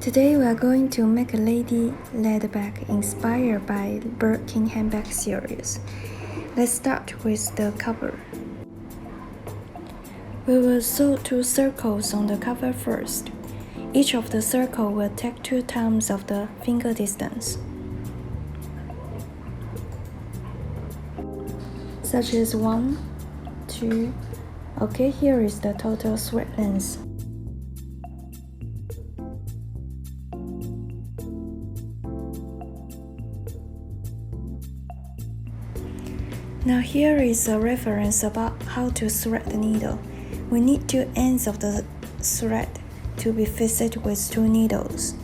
Today we are going to make a lady leather bag inspired by Birkin handbag series. Let's start with the cover. We will sew 2 circles on the cover first. Each of the circles will take 2 times of the finger distance, such as 1, 2. Okay, here is the total thread length. Now here is a reference about how to thread the needle. We need 2 ends of the thread to be fixed with 2 needles.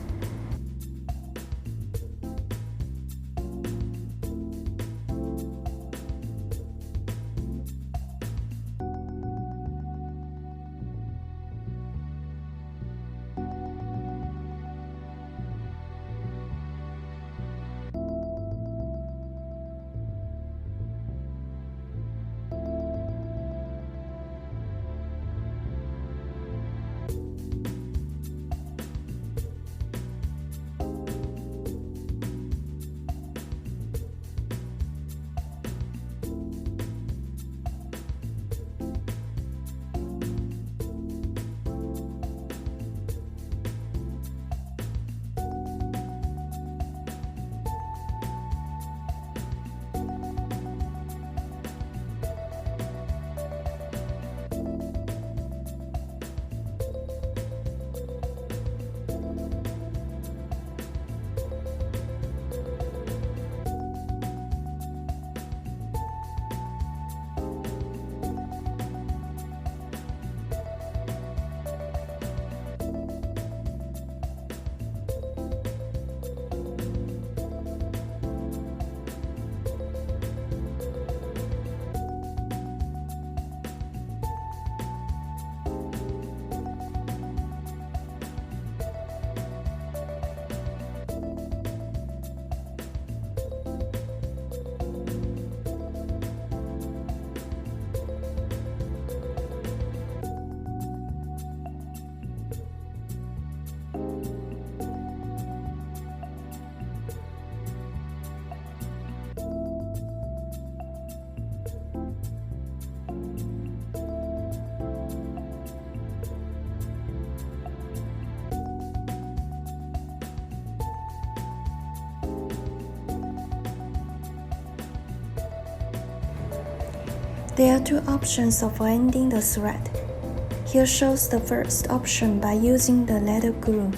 There are 2 options of ending the thread. Here shows the first option by using the leather glue.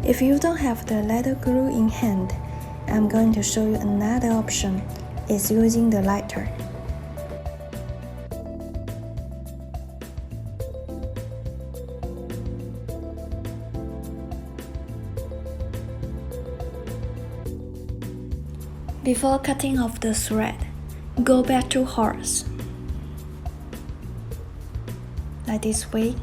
If you don't have the leather glue in hand, I'm going to show you another option. It's using the lighter. Before cutting off the thread, go back to horse, like this way.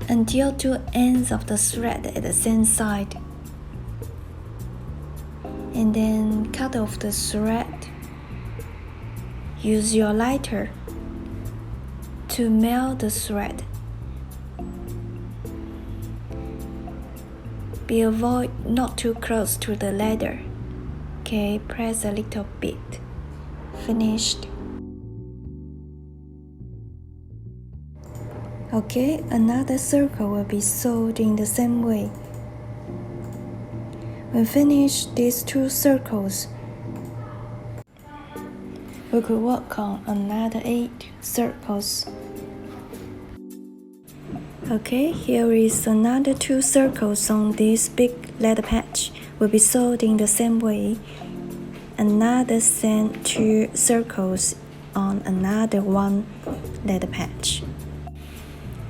Until 2 ends of the thread at the same side. And then cut off the thread. Use your lighter to melt the thread. Be avoid not too close to the leather. Okay, press a little bit. Finished. Okay, another circle will be sewed in the same way. When finished these 2 circles, we could work on another 8 circles. Okay, here is another 2 circles on this big leather patch. Will be sewed in the same way. Another 2 circles on another 1 leather patch.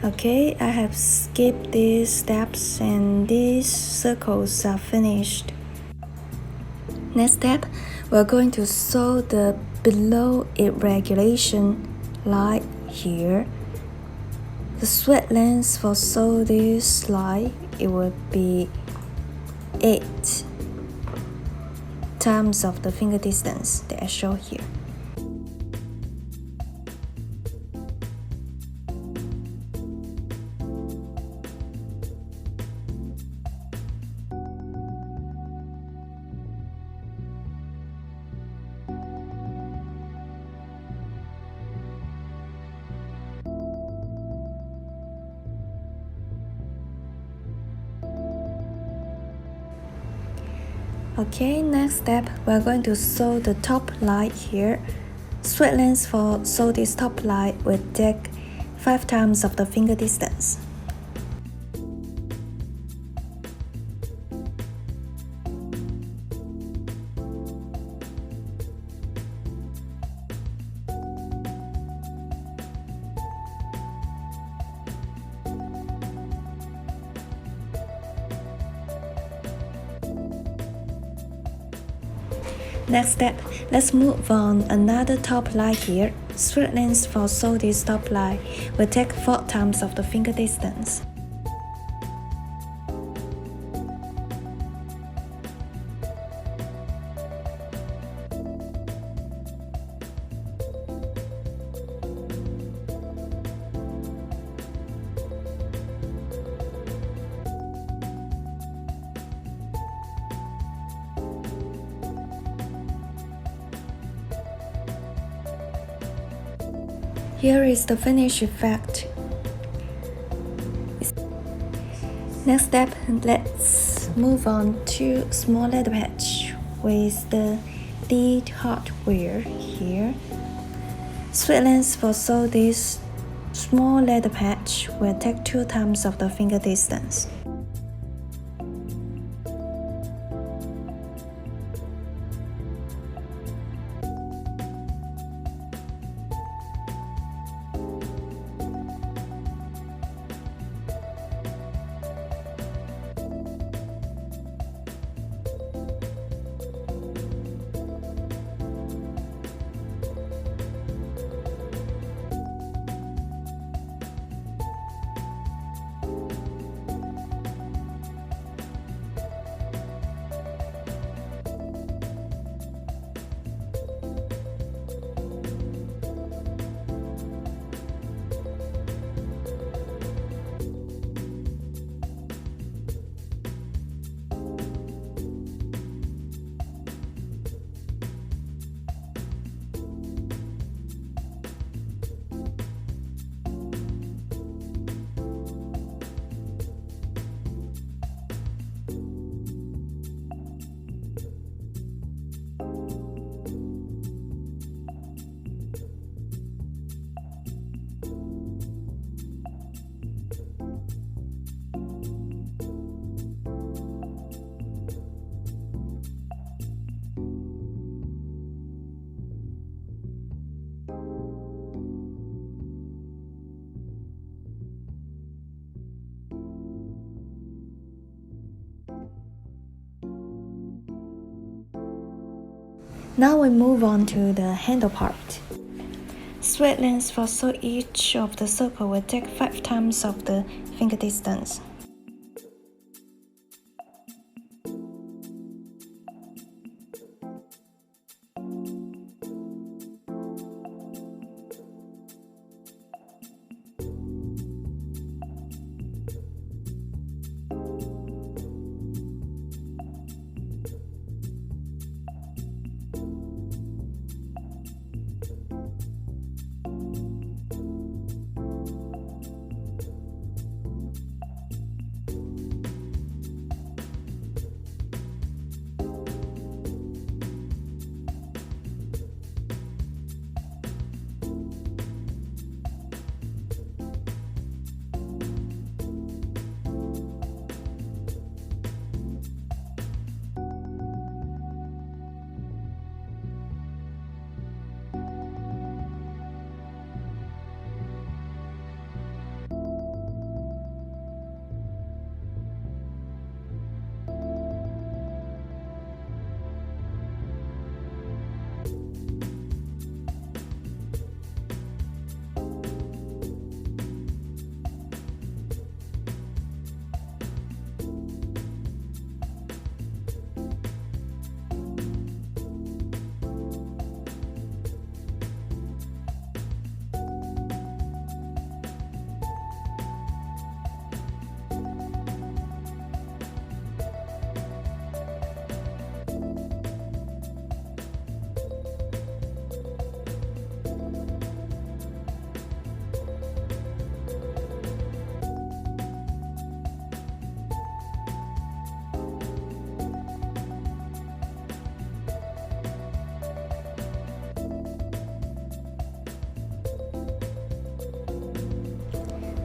Okay, I have skipped these steps and these circles are finished. Next step, we're going to sew the below irregulation line here. The thread length for sew this line, it will be 8. times of the finger distance that I show here. Okay, next step, we're going to sew the top line here. Straight length for sew this top line will take 5 times of the finger distance. Next step, let's move on another top line here. Straight length for sew this top line will take 4 times of the finger distance. Here is the finished effect. Next step, let's move on to small leather patch with the lead hardware here. Straight length for sew this small leather patch will take 2 times of the finger distance. Now we move on to the handle part. Straight length for sew each of the circle will take 5 times of the finger distance.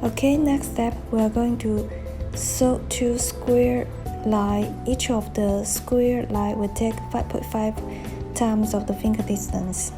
Okay, next step, we are going to sew 2 square line. Each of the square line will take 5.5 times of the finger distance.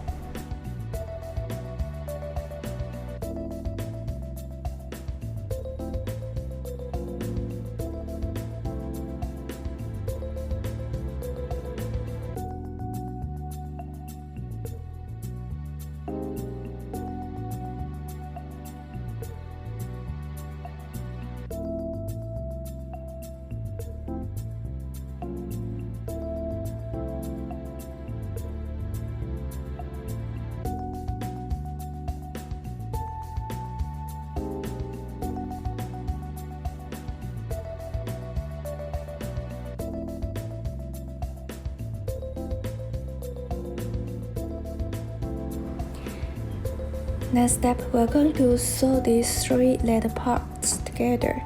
Next step, we're going to sew these 3 leather parts together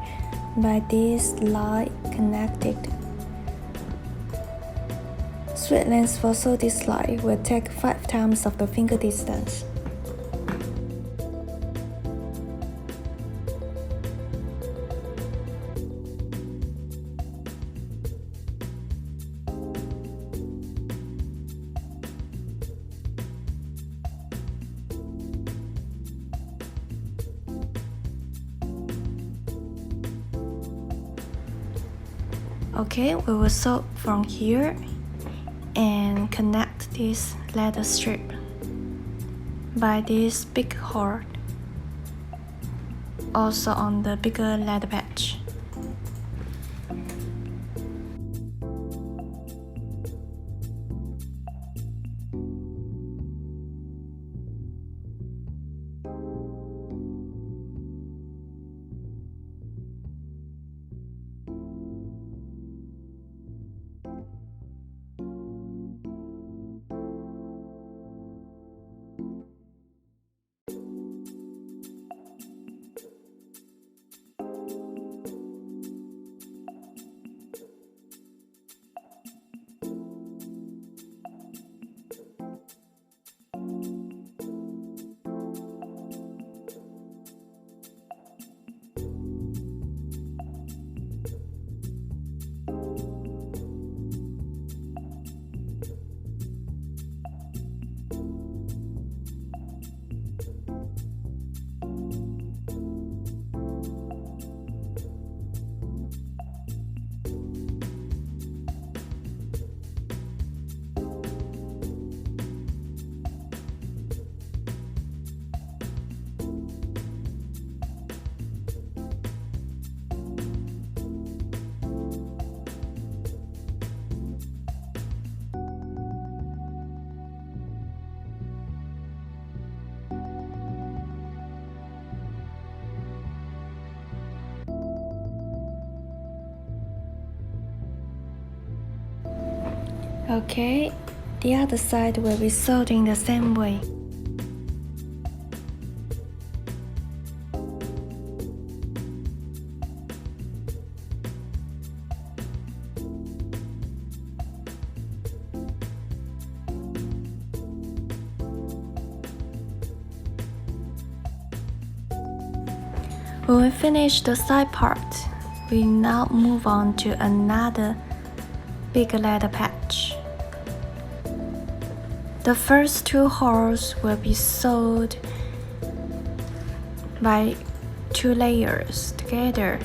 by this line connected. Straight length for sew this line will take 5 times of the finger distance. Okay, we will sew from here and connect this leather strip by this big hole, also on the bigger leather patch. Okay, the other side will be sewed in the same way. When we finish the side part, we now move on to another big leather patch. The first 2 holes will be sewed by 2 layers together,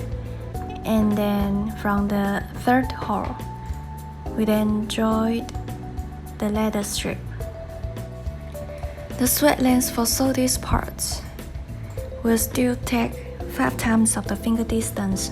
and then from the 3rd hole, we then join the leather strip. The thread length for sew these parts will still take 5 times of the finger distance.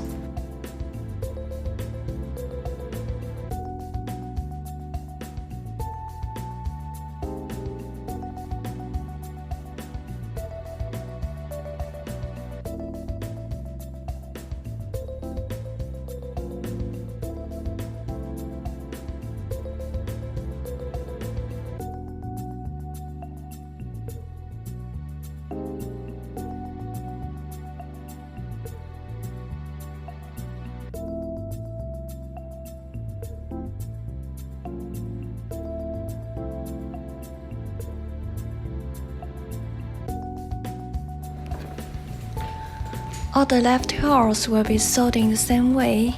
All the left holes will be sewed in the same way,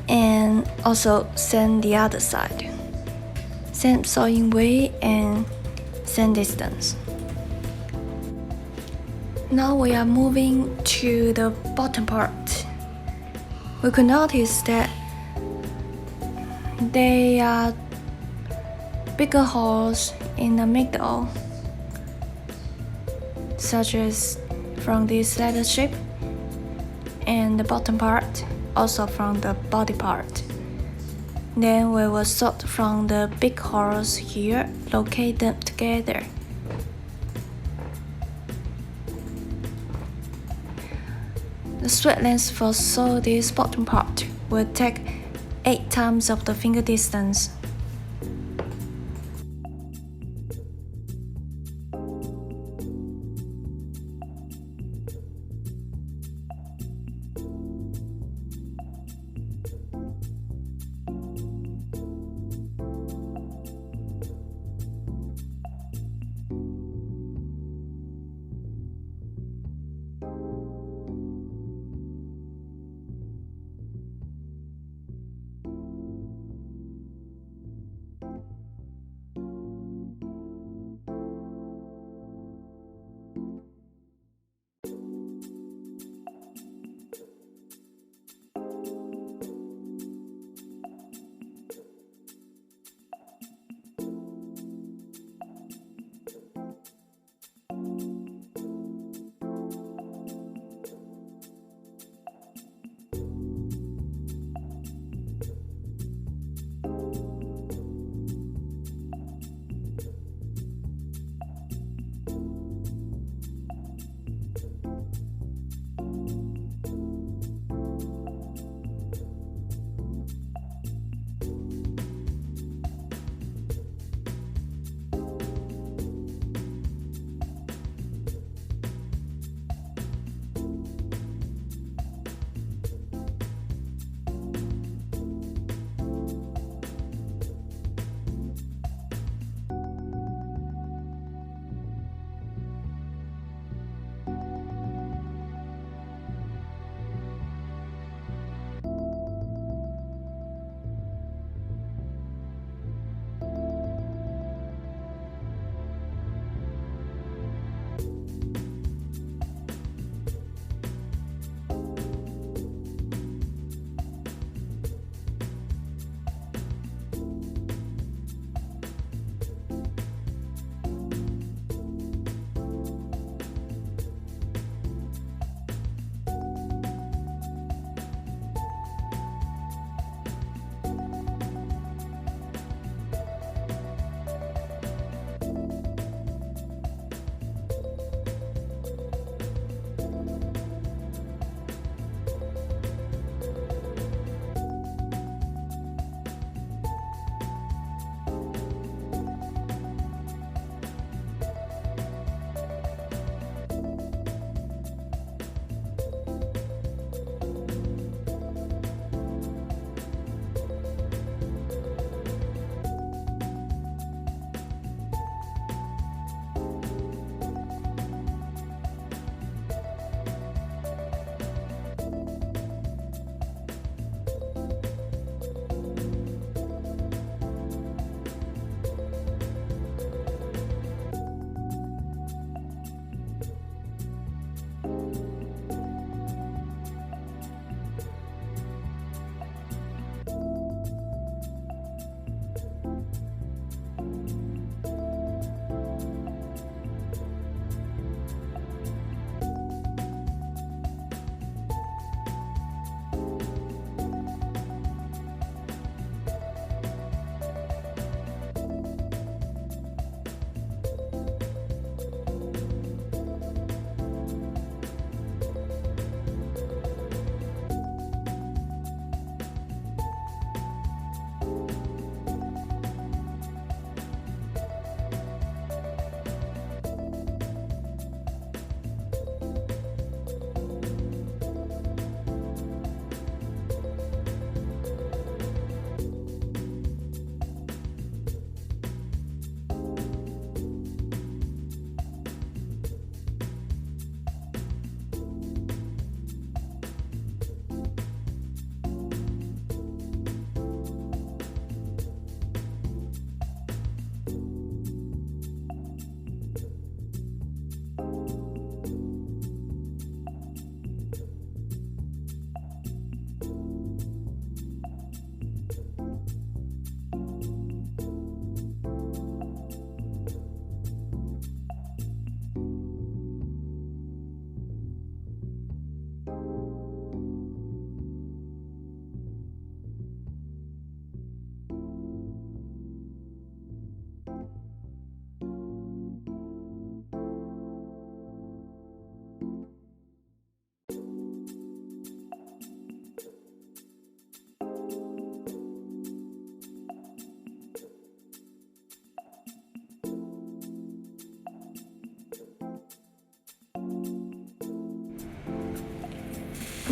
and also same the other side. Same sewing way and same distance. Now we are moving to the bottom part. We could notice that there are bigger holes in the middle, such as from this leather shape, and the bottom part also from the body part. Then we will sort from the big holes here, locate them together. The straight length for sew this bottom part will take 8 times of the finger distance.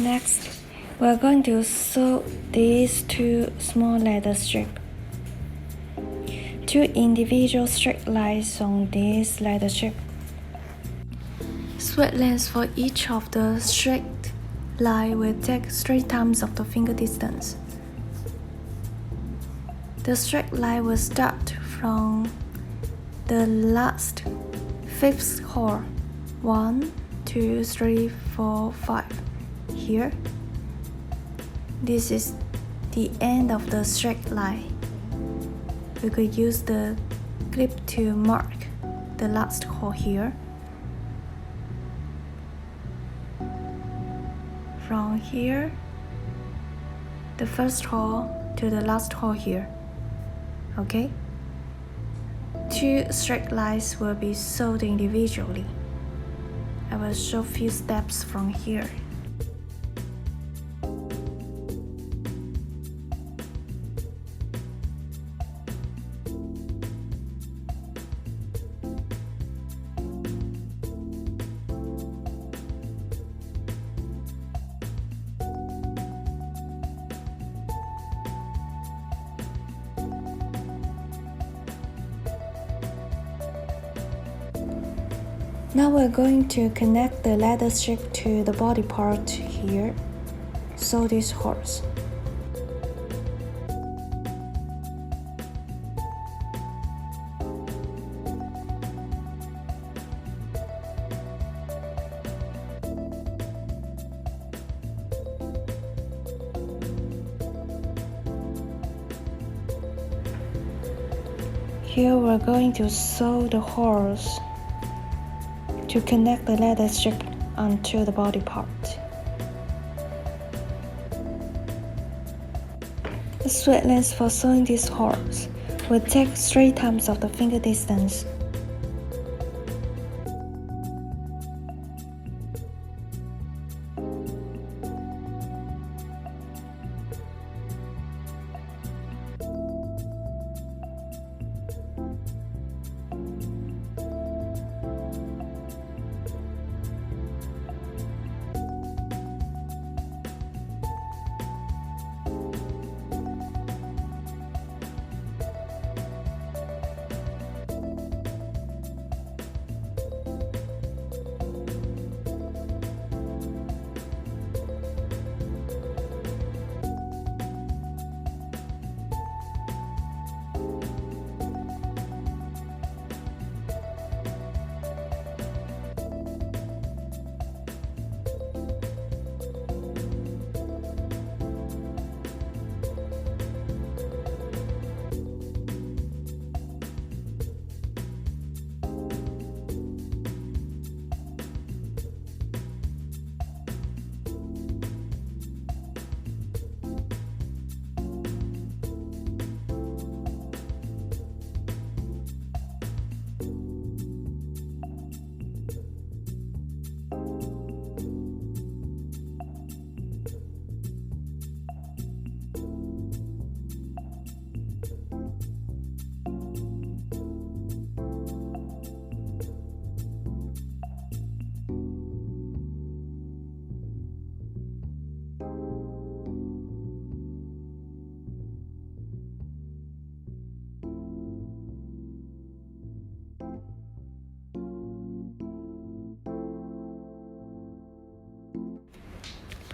Next, we're going to sew these two small leather strips. Two individual straight lines on this leather strip. Thread length for each of the straight line will take 3 times of the finger distance. The straight line will start from the last 5th hole. 1, 2, 3, 4, 5. Here. This is the end of the straight line. We could use the clip to mark the last hole here. From here, the first hole to the last hole here. Okay? 2 straight lines will be sewed individually. I will show few steps from here. Now we're going to connect the leather strip to the body part here. Sew these holes. Here we're going to sew the holes to connect the leather strip onto the body part. The thread length for sewing these holes will take 3 times of the finger distance.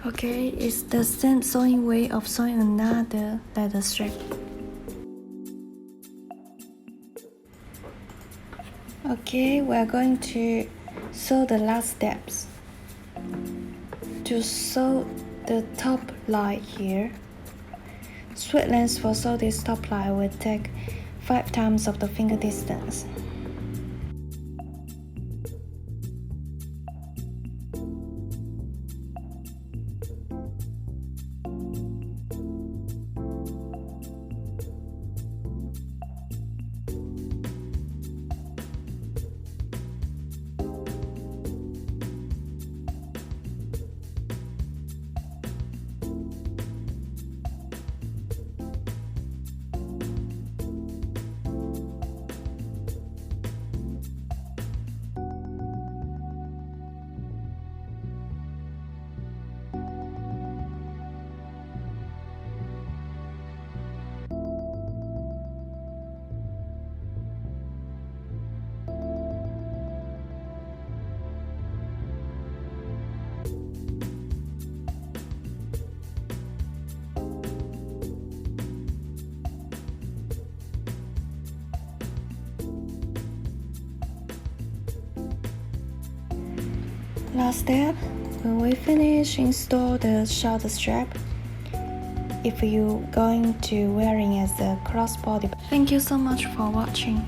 Okay, it's the same sewing way of sewing another leather strip. Okay, we are going to sew the last steps. To sew the top line here, thread length for sew this top line will take 5 times of the finger distance. Last step, when we finish, install the shoulder strap. If you're going to wearing as a crossbody. Thank you so much for watching.